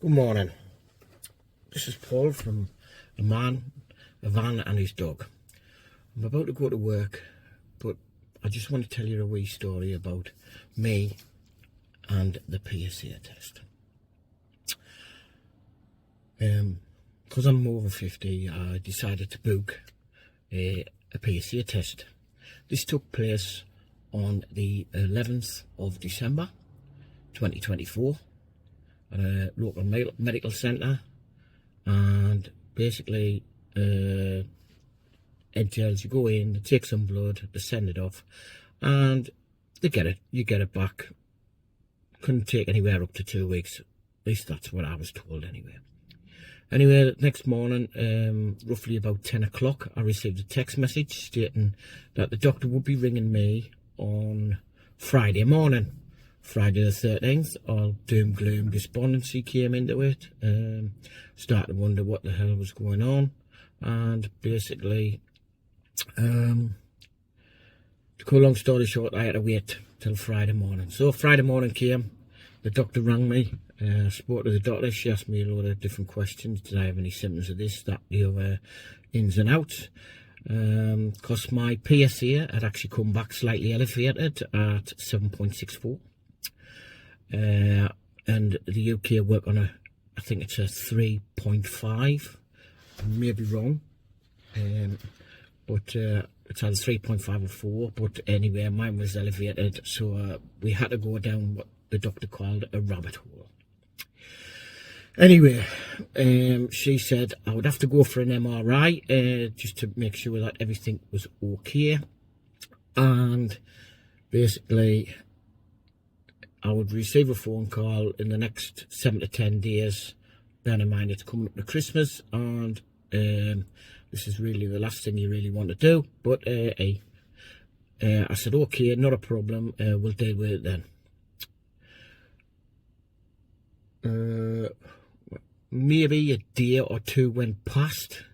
Good morning. This is Paul from a man, a van and his dog. I'm about to go to work, but I just want to tell you a wee story about me and the PSA test. Because I'm over 50, I decided to book a PSA test. This took place on the 11th of December 2024 at a local medical centre, and basically entails you go in, they take some blood, they send it off, and you get it back. Couldn't take anywhere up to 2 weeks. At least that's what I was told anyway. Anyway, the next morning, roughly about 10 o'clock, I received a text message stating that the doctor would be ringing me on Friday morning. Friday the 13th, all doom, gloom, despondency came into it. Started to wonder what the hell was going on. And basically, to cut a long story short, I had to wait till Friday morning. So Friday morning came, the doctor rang me. Spoke to the doctor. She asked me a lot of different questions. Did I have any symptoms of this, that, the other, ins and outs? Because my PSA had actually come back slightly elevated at 7.64. And the UK work on I think it's a 3.5. I may be wrong. But it's either 3.5 or 4. But anyway, mine was elevated. So we had to go down what the doctor called a rabbit hole. Anyway, she said I would have to go for an MRI just to make sure that everything was okay, and basically I would receive a phone call in the next 7 to 10 days. Bear in mind it's coming up to Christmas, and this is really the last thing you really want to do, but I said okay, not a problem, we'll deal with it then. Maybe a day or two went past.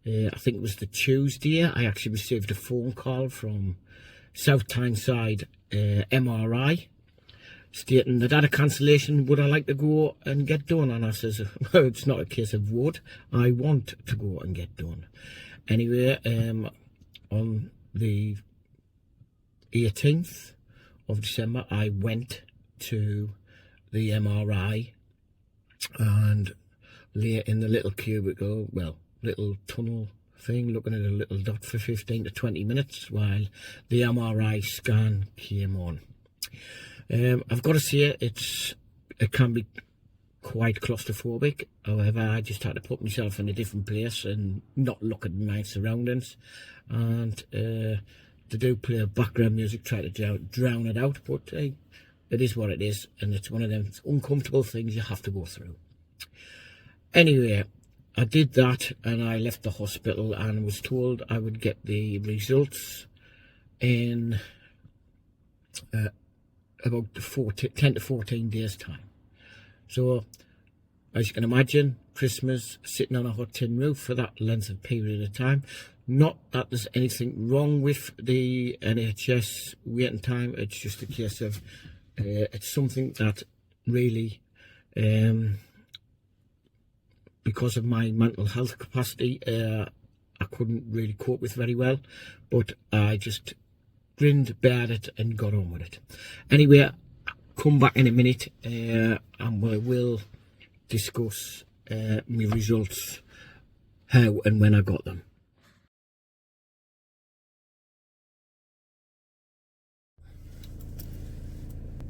I think it was the Tuesday. I actually received a phone call from South Tyneside MRI stating that I had a cancellation. Would I like to go and get done? And I says, well, it's not a case of would. I want to go and get done. Anyway, on the 18th of December, I went to the MRI and lay in the little cubicle, well, little tunnel thing, looking at a little dot for 15 to 20 minutes while the MRI scan came on. I've got to say it can be quite claustrophobic. However, I just had to put myself in a different place and not look at my surroundings, and to do play background music, try to drown it out, but it is what it is, and it's one of them uncomfortable things you have to go through. Anyway, I did that, and I left the hospital and was told I would get the results in about 10 to 14 days time. So, as you can imagine, Christmas, sitting on a hot tin roof for that length of period of time. Not that there's anything wrong with the NHS waiting time, it's just a case of it's something that really, because of my mental health capacity, I couldn't really cope with very well, but I just grinned, bared it, and got on with it. Anyway, I'll come back in a minute, and we will discuss my results, how and when I got them.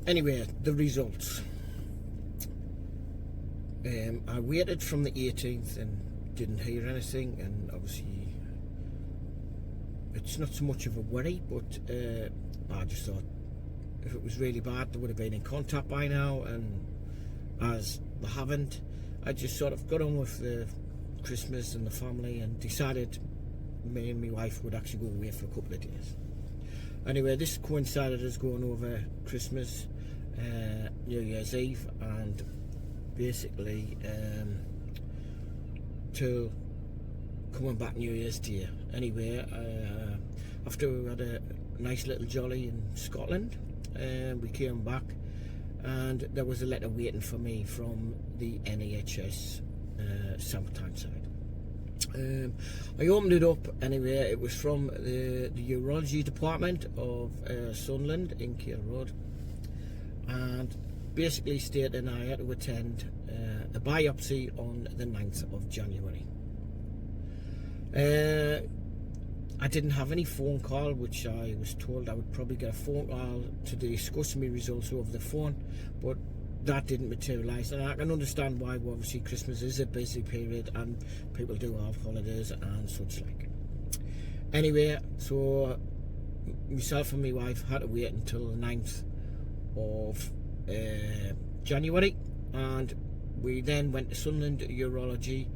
Anyway, the results. I waited from the 18th and didn't hear anything, and obviously it's not so much of a worry, but I just thought if it was really bad they would have been in contact by now, and as they haven't, I just sort of got on with the Christmas and the family and decided me and my wife would actually go away for a couple of days. Anyway, this coincided as going over Christmas, New Year's Eve, and basically to coming back New Year's Day. Anyway, after we had a nice little jolly in Scotland, we came back and there was a letter waiting for me from the NHS South Tyneside. I opened it up anyway. It was from the urology department of Sunderland in Keele Road, and basically stating I had to attend a biopsy on the 9th of January. I didn't have any phone call, which I was told I would probably get a phone call to discuss my results over the phone, but that didn't materialise, and I can understand why. Well, obviously Christmas is a busy period and people do have holidays and such like. Anyway, so myself and my wife had to wait until the 9th of January, and we then went to Sunderland Urology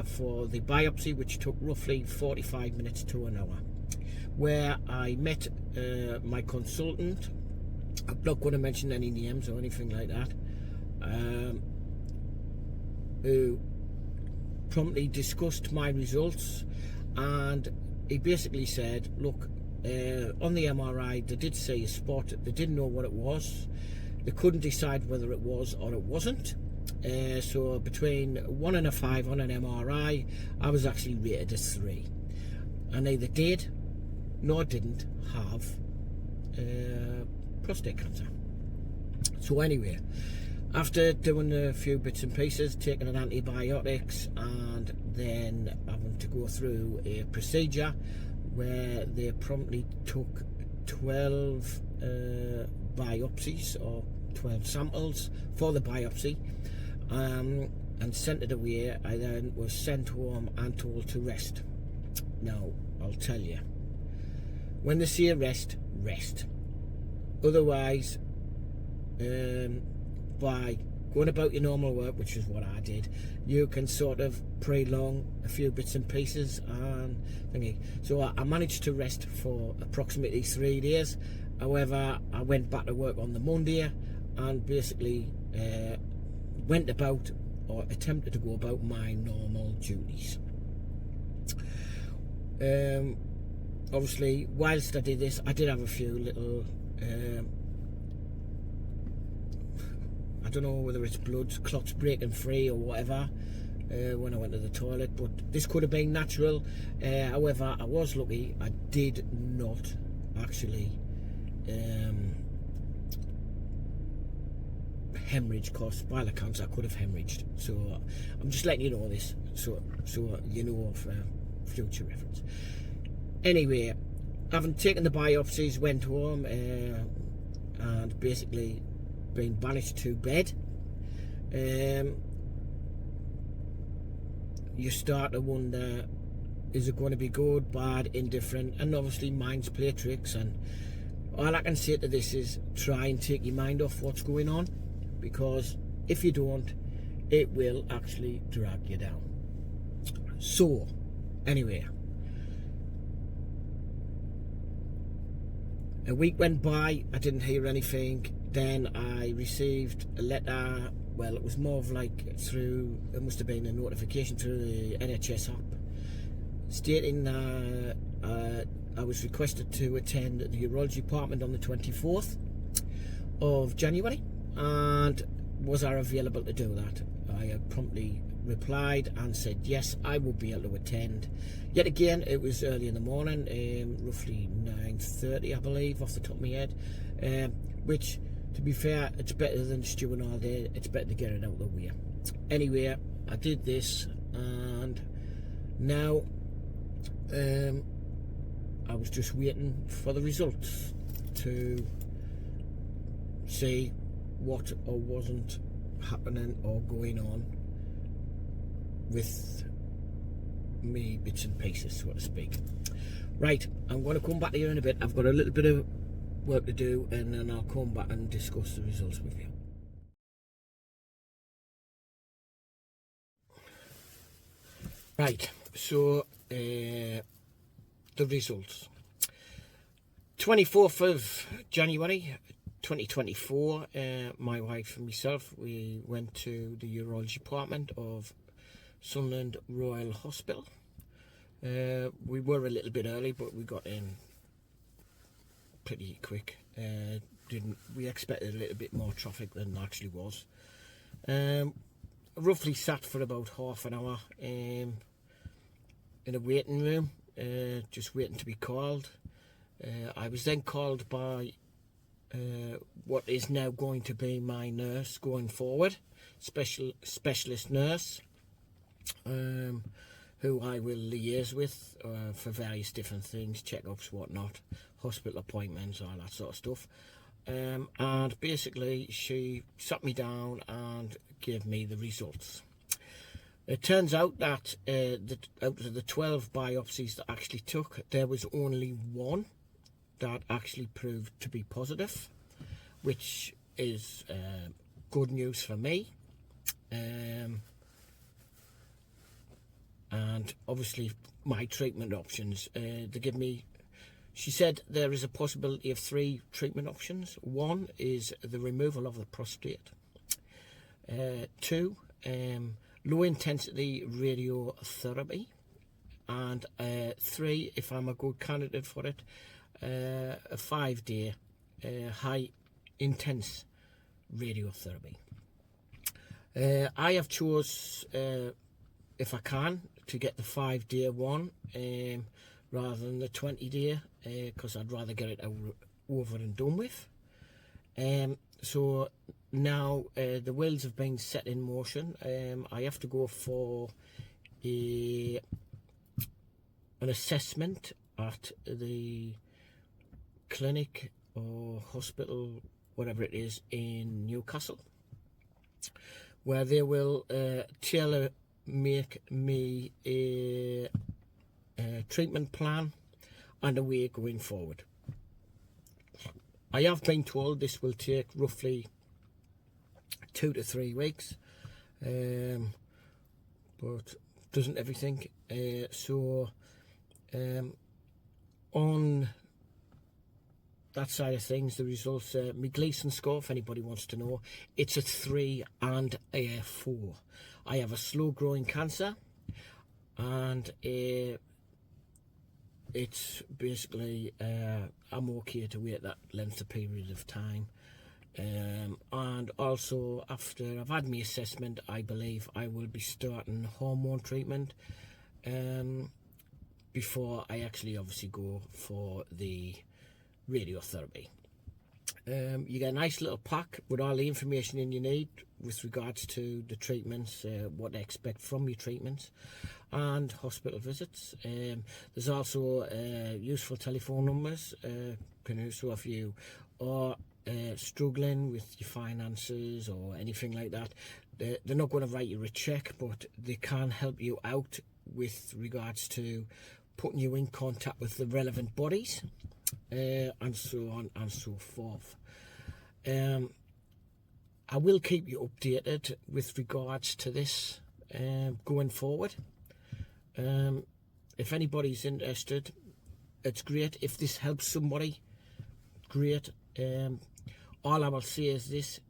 for the biopsy, which took roughly 45 minutes to an hour, where I met my consultant. I'm not going to mention any names or anything like that, who promptly discussed my results, and he basically said, look, on the MRI they did see a spot, they didn't know what it was, they couldn't decide whether it was or it wasn't. So between 1 and a 5 on an MRI, I was actually rated as 3. I neither did nor didn't have prostate cancer. So anyway, after doing a few bits and pieces, taking an antibiotics, and then having to go through a procedure where they promptly took 12 biopsies, or 12 samples for the biopsy, and sent it away. I then was sent home and told to rest. Now, I'll tell you, when they say rest, rest. Otherwise, by going about your normal work, which is what I did, you can sort of prolong a few bits and pieces and thingy. So I managed to rest for approximately 3 days. However, I went back to work on the Monday and basically went about, or attempted to go about, my normal duties. Obviously, whilst I did this, I did have a few little I don't know whether it's blood clots breaking free or whatever when I went to the toilet, but this could have been natural. However, I was lucky. I did not actually hemorrhage, cause by the accounts I could have hemorrhaged. So I'm just letting you know this, so you know for future reference. Anyway, having taken the biopsies, went home and basically been banished to bed. You start to wonder, is it going to be good, bad, indifferent? And obviously minds play tricks, and all I can say to this is try and take your mind off what's going on, because if you don't, it will actually drag you down. So anyway, a week went by, I didn't hear anything. Then I received a letter, well, it was more of like through, it must have been a notification through the NHS app, stating I was requested to attend the urology department on the 24th of January, and was I available to do that? I promptly replied and said yes, I would be able to attend. Yet again, it was early in the morning, roughly 9:30 I believe, off the top of my head, which, to be fair, it's better than stewing all day. It's better to get it out of the way. Anyway, I did this, and now I was just waiting for the results to see what or wasn't happening or going on with me bits and pieces, so to speak. Right, I'm going to come back to you in a bit. I've got a little bit of work to do, and then I'll come back and discuss the results with you. Right, so the results. 24th of January 2024, my wife and myself, we went to the urology department of Sunderland Royal Hospital. We were a little bit early, but we got in pretty quick. we expected a little bit more traffic than there actually was. Roughly sat for about half an hour in a waiting room, just waiting to be called. I was then called by what is now going to be my nurse going forward, specialist nurse, who I will liaise with for various different things, checkups, whatnot, hospital appointments, all that sort of stuff. And basically she sat me down and gave me the results. It turns out that out of the 12 biopsies that I actually took, there was only one that actually proved to be positive, which is good news for me. And obviously my treatment options, they give me, she said there is a possibility of 3 treatment options. One is the removal of the prostate. 2, low intensity radiotherapy. And 3, if I'm a good candidate for it, a 5-day high intense radiotherapy. I have chose, if I can, to get the 5-day one rather than the 20-day, because I'd rather get it over and done with. So now the wheels have been set in motion. I have to go for an assessment at the clinic or hospital, whatever it is, in Newcastle, where they will tailor make me a treatment plan and a way going forward. I have been told this will take roughly 2 to 3 weeks, but doesn't everything? On that side of things, the results, my Gleason score, if anybody wants to know, it's a 3 and a 4. I have a slow growing cancer, and it's basically I'm okay to wait that length of period of time. And also, after I've had my assessment, I believe I will be starting hormone treatment before I actually obviously go for the radiotherapy. You get a nice little pack with all the information you need with regards to the treatments, what to expect from your treatments and hospital visits. There's also useful telephone numbers, so if you are struggling with your finances or anything like that, they're not going to write you a check, but they can help you out with regards to putting you in contact with the relevant bodies, and so on and so forth. I will keep you updated with regards to this going forward. If anybody's interested, it's great. If this helps somebody, great. All I will say is this: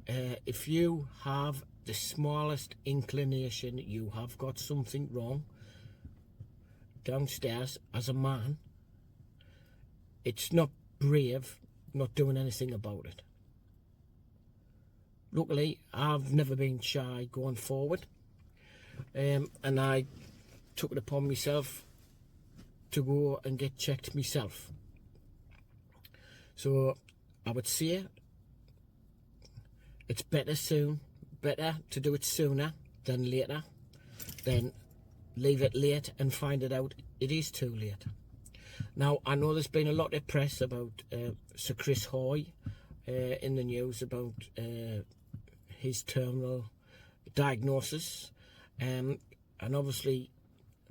if you have the smallest inclination you have got something wrong downstairs as a man, it's not brave not doing anything about it. Luckily, I've never been shy going forward, and I took it upon myself to go and get checked myself. So I would say it's better to do it sooner than later, than leave it late and find it out it is too late. Now, I know there's been a lot of press about Sir Chris Hoy in the news about his terminal diagnosis, and obviously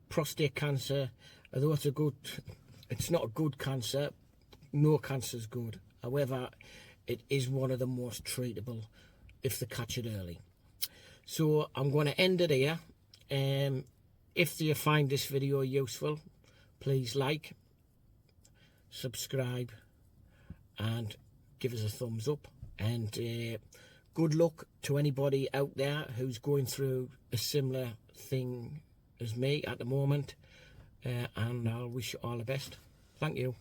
prostate cancer, although it's not a good cancer, no cancer is good. However, it is one of the most treatable if they catch it early. So I'm going to end it here. If you find this video useful, please like, subscribe and give us a thumbs up. And good luck to anybody out there who's going through a similar thing as me at the moment, and I'll wish you all the best. Thank you.